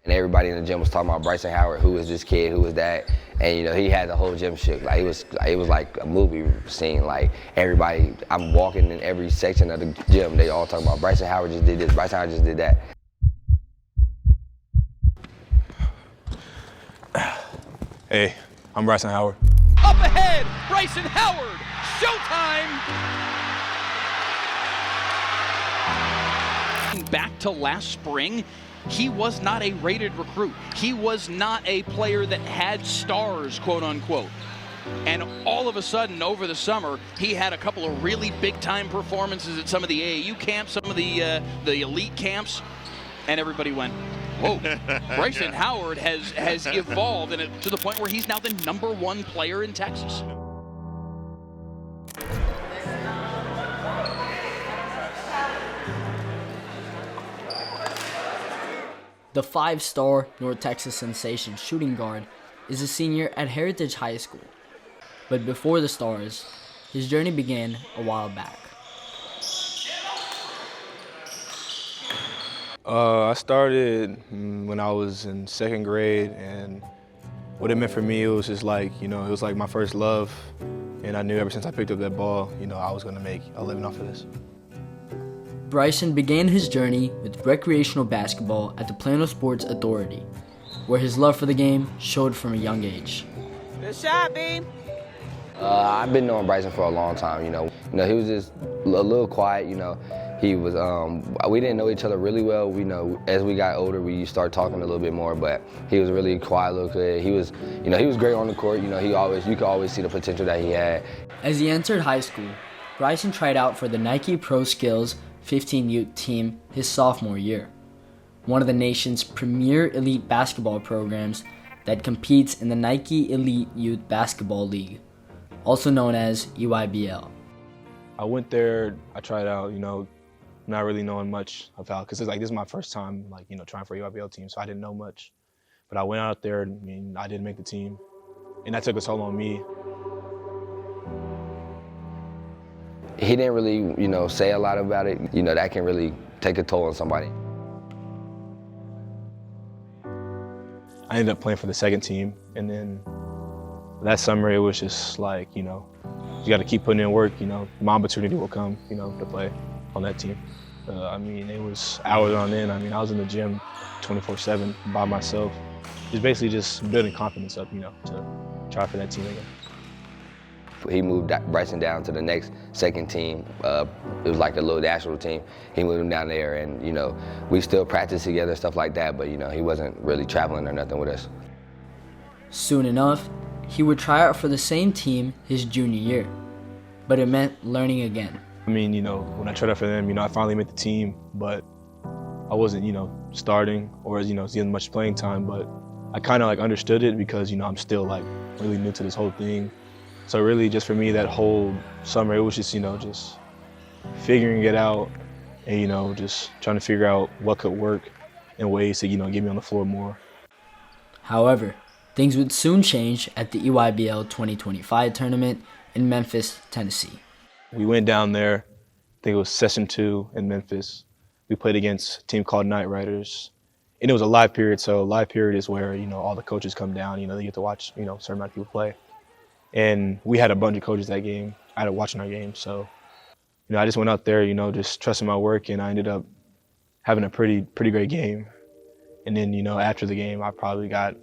And everybody in the gym was talking about Bryson Howard, who is this kid, who is that, and he had the whole gym shook. Like it was like a movie scene. Like everybody, I'm walking in every section of the gym, they all talking about Bryson Howard just did this, Bryson Howard just did that. Hey, I'm Bryson Howard. Up ahead, Bryson Howard, showtime! Back to last spring, he was not a rated recruit. He was not a player that had stars, quote unquote. And all of a sudden, over the summer, he had a couple of really big-time performances at some of the AAU camps, some of the elite camps, and everybody went, whoa, Bryson Howard has evolved to the point where he's now the #1 player in Texas. The 5-star North Texas sensation shooting guard is a senior at Heritage High School. But before the Stars, his journey began a while back. I started when I was in 2nd grade, and what it meant for me, it was just like, it was like my first love. And I knew ever since I picked up that ball, I was gonna make a living off of this. Bryson began his journey with recreational basketball at the Plano Sports Authority, where his love for the game showed from a young age. Good shot, B. I've been knowing Bryson for a long time. He was just a little quiet. He was. We didn't know each other really well. As we got older, we started talking a little bit more. But he was a really quiet little kid. He was, he was great on the court. You could always see the potential that he had. As he entered high school, Bryson tried out for the Nike Pro Skills 15U team his sophomore year, one of the nation's premier elite basketball programs that competes in the Nike Elite Youth Basketball League, also known as EYBL. I went there, I tried out, not really knowing much about, because this is my first time, trying for a EYBL team, so I didn't know much. But I went out there, and I didn't make the team, and that took a toll on me. He didn't really, say a lot about it. That can really take a toll on somebody. I ended up playing for the 2nd team, and then that summer it was just like, you got to keep putting in work. My opportunity will come, to play on that team. It was hours on end. I was in the gym 24/7 by myself, basically just building confidence up, to try for that team again. He moved Bryson down to the next 2nd team. It was like a little national team. He moved him down there, and we still practiced together, stuff like that. But he wasn't really traveling or nothing with us. Soon enough, he would try out for the same team his junior year, but it meant learning again. When I tried out for them, I finally made the team, but I wasn't, starting or getting much playing time. But I kind of understood it because I'm still really new to this whole thing. So really, just for me, that whole summer, it was just, just figuring it out and, just trying to figure out what could work and ways to, get me on the floor more. However, things would soon change at the EYBL 2025 tournament in Memphis, Tennessee. We went down there, I think it was session 2 in Memphis. We played against a team called Night Riders. And it was a live period, so live period is where, all the coaches come down, they get to watch, a certain amount of people play. And we had a bunch of coaches that game. I had watching our game. So, I just went out there, just trusting my work, and I ended up having a pretty great game. And then, after the game, I got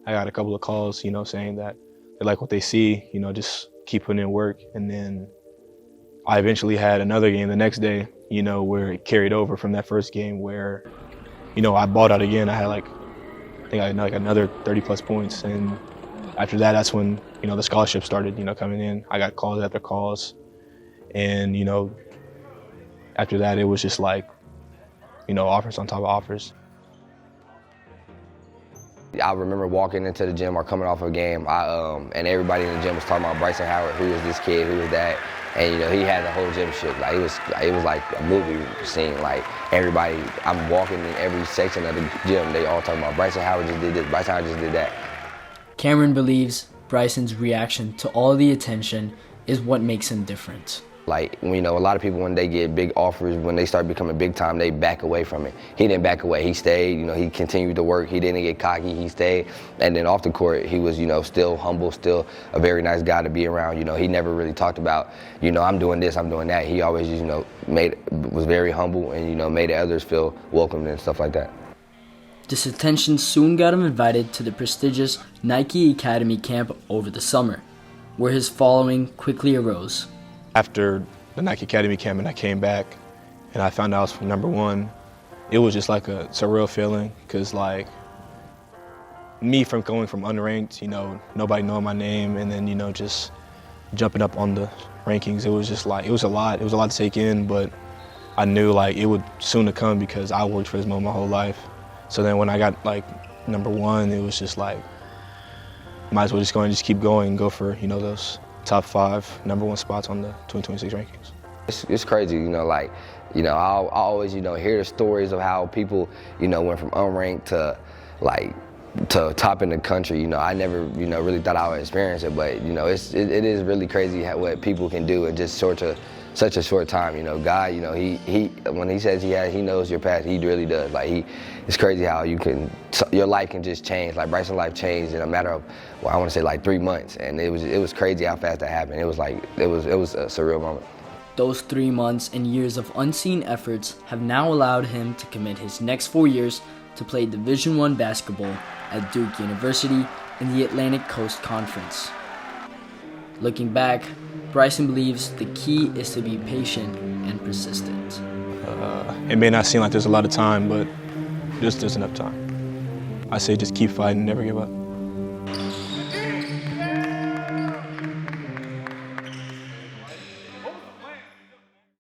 a couple of calls, saying that they like what they see, just keep putting in work. And then I eventually had another game the next day, where it carried over from that first game where, I balled out again. I had I think I had another 30+ points. And after that, that's when, the scholarships started, coming in. I got calls after calls. And, after that, it was just offers on top of offers. I remember walking into the gym or coming off a game, and everybody in the gym was talking about Bryson Howard, who is this kid, who is that, and he had the whole gym shook. It was like a movie scene. Everybody, I'm walking in every section of the gym, they all talking about Bryson Howard just did this, Bryson Howard just did that. Cameron believes Bryson's reaction to all the attention is what makes him different. Like, you know, a lot of people, when they get big offers, when they start becoming big time, they back away from it. He didn't back away. He stayed. You know, he continued to work. He didn't get cocky. He stayed. And then off the court, he was, you know, still humble, still a very nice guy to be around. You know, he never really talked about, you know, I'm doing this, I'm doing that. He always just, you know, was very humble and, you know, made others feel welcomed and stuff like that. This attention soon got him invited to the prestigious Nike Academy camp over the summer, where his following quickly arose. After the Nike Academy camp and I came back and I found out I was from #1, it was just like a surreal feeling, because like me from going from unranked, you know, nobody knowing my name, and then, you know, just jumping up on the rankings, it was just like, it was a lot to take in, but I knew like it would soon to come because I worked for this moment my whole life. So then when I got like #1, it was just like, might as well just go and just keep going and go for, you know, those top 5 #1 spots on the 2026 rankings. It's crazy, you know, like, you know, I always, you know, hear the stories of how people, you know, went from unranked to like to top in the country. You know, I never, you know, really thought I would experience it, but, you know, it is really crazy what people can do in just such a short time. You know, God, you know, he when he says he knows your past, he really does. Like, it's crazy how your life can just change. Like, Bryson's life changed in a matter of, well, I want to say like 3 months, and it was crazy how fast that happened. It was a surreal moment. Those 3 months and years of unseen efforts have now allowed him to commit his next 4 years to play Division I basketball at Duke University in the Atlantic Coast Conference. Looking back, Bryson believes the key is to be patient and persistent. It may not seem like there's a lot of time, but there's enough time. I say just keep fighting, never give up.